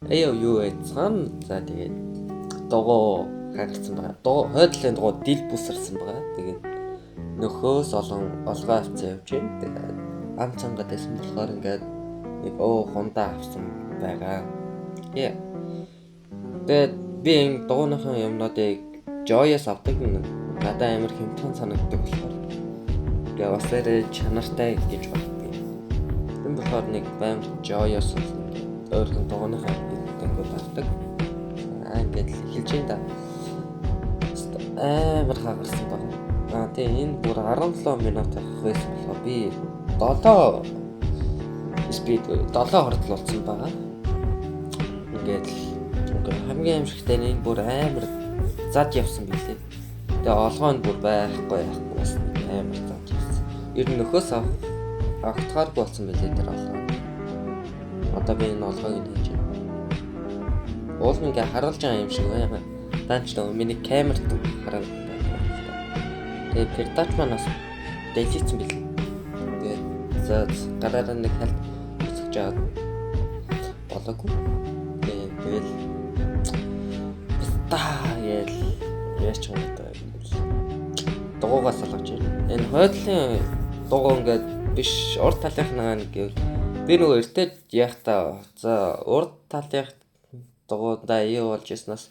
Аяа юу яцхан за тэгээд дугуй хагарсан байгаа. Дугуй хойдлын дугуй дил бүсэрсэн байгаа. Тэгээд нөхөөс олгоо авцсан явж байна. Тэгээд ам цангад байсан болохоор ингээд нэг хундаа авсан байгаа. Тэгээд би энэ дугуйныхын юмнуудыг Joy-с авдаг надад амар хямдхан санагддаг болохоор тэгээд бас чанартай гэж боддог. Энэ болохоор нэг байн Joy-с өөрхөн дугуйныхаа тэнгууд авдаг. Ингээд хэлж энэ амар хагарсан байна. Тэгээ энэ бүр 17 минут авах байсан болохоор би 7 хордлуулсан байгаа. Ингээд хамгийн аимшигтай нь энэ бүр амар зад явсан билээ. Тэгээ олгоонд бүр байхгүй бас амар зад явсан. Ер нь нөхөөс авахтааргүй болсон билээ тэр олгоо. Одоо би энэ олгоог нь хийж байна. Уул нь ингээ харуулж байгаа юм шиг байна. Данч нөө миний камерт хараад байна. Тэгээ пердач манаас дэлгэцсэн билээ. Тэгээ за гараараа нэг халт үсгэж аваад болоогүй. Тэгэл яал яач юм даа. Дугуйгаас салгаж байна. Энэ хойдлын дугуй ингээд биш урд талынхнаа нэг гэвэл би нөгөө эртээ яахта за урд талынх дугуйдаа юу болж ирснаас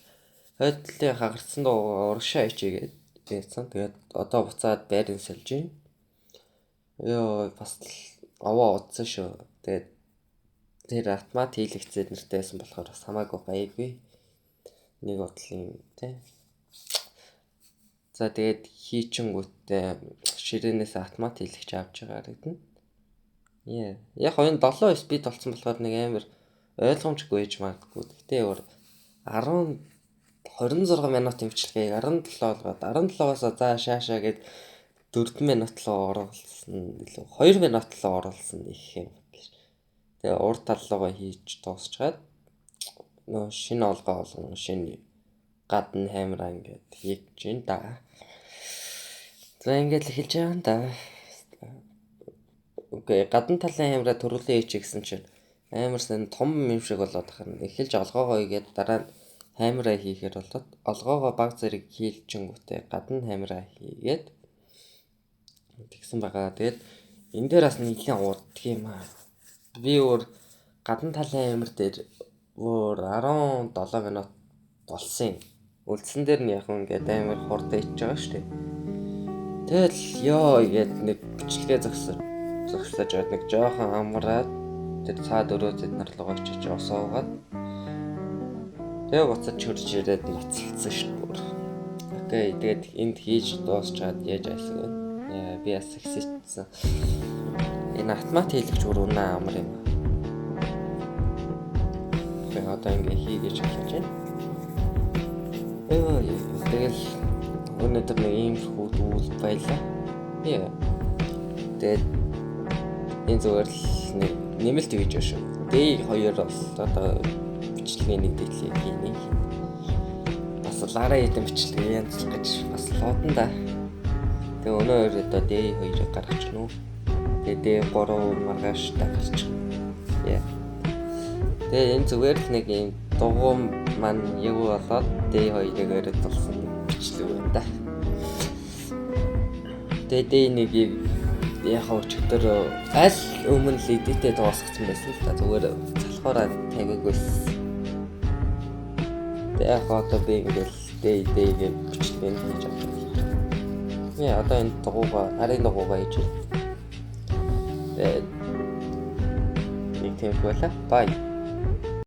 хойдлын хагарсан дугуй урагшаа ичээгээд ярьсан. Тэгээд одоо буцаад байрын сэлж байна. Ёо бас аваа утсан шүү. Тэгээд тэр автомат хийлэгцээд нэртэйсэн болохоор бас хамаагүй гайгүй. Нэг бодлын тий. За тэгээд хийчингүүтээ ширээнээс автомат хийлэгч авч байгаа харагдана. Яг энэ 7 спид болсон болохоор нэг амар ойлгомжгүй ээж магадгүй. Гэтэ 26 минут имчилгээг 17 болгоод 17-оос за шаашаа гээд 4 минут л оруулсан. 2 минут л оруулсан гэх юм. Тэгээ урд таллуугаа хийж дуусчаад нөө шинэ олгоо болгон шинэ гадна камера ингээд хийж гин да. За ингээд л хэлж байгаа юм да. Окей, гадна талын камера төрүүлээ хийчих гэсэн чинь амар сан том юм шиг болоод тахна. Эхэлж олгоогоо игээд дараа нь камера хийхээр болоод олгоогоо баг зэрэг хийлчингүүтээ гадна камера хийгээд тэгсэн байгаа. Тэгээд энэ дээр бас нэгэн урддаг юм аа. Би өөр гадна талын камер дээр өөр 17 минут болсон. Үлдсэн дээр нь яг ингээд амар хурдан ичж байгаа шүү дээ. Тэгэл ёо гээд нэг бичлэгээ зогсож аваад нэг жоохон амраад тэр цаад өрөөд нар руу очиж осоогаад тэгээ буцаж хурж ирээд ноцолцсон шүү дээ. Окей, тэгээд энд хийж дуусчаад яаж айлсан вэ? Би бас сексистсэн. Энэ автомат хийлэгч өрөөнөө амар юм. Тэгээ одоо ингээ хийгээж хэлж байна. Тэгэл өнөөдөр нэг ийм хүүд байлаа. Тэгээд энэ зүгээр л нэмэлт видео шүү. D2 бол одоо бичлэгийн нэг дэлхийг хийнэ. Бас лараа хэдэн бичлэгээ янзлах гэж бас луудан да. Тэгээ өнөө одоо D2-ыг гаргаж гинөө. Тэгээ D3 маргааш тагалж. Тэгээ энэ зүгээр л нэг юм дугуй маань юу болоод D2-ыг өрөөд болсон бичлэг байна да. Тэгээ D1-ийг яг өчигдөр аль өмнө л эдитээ дуусгацсан байсан л да. Зүгээр залхуураа тавиагүйсэн. Тэгээ яг одоо би ингээл D1-ийг бичлэг хийж авчихсан. Одоо энэ дугуйгаа арын дугуйгаа хийж байна. Нэг тийм байлаа. Bye.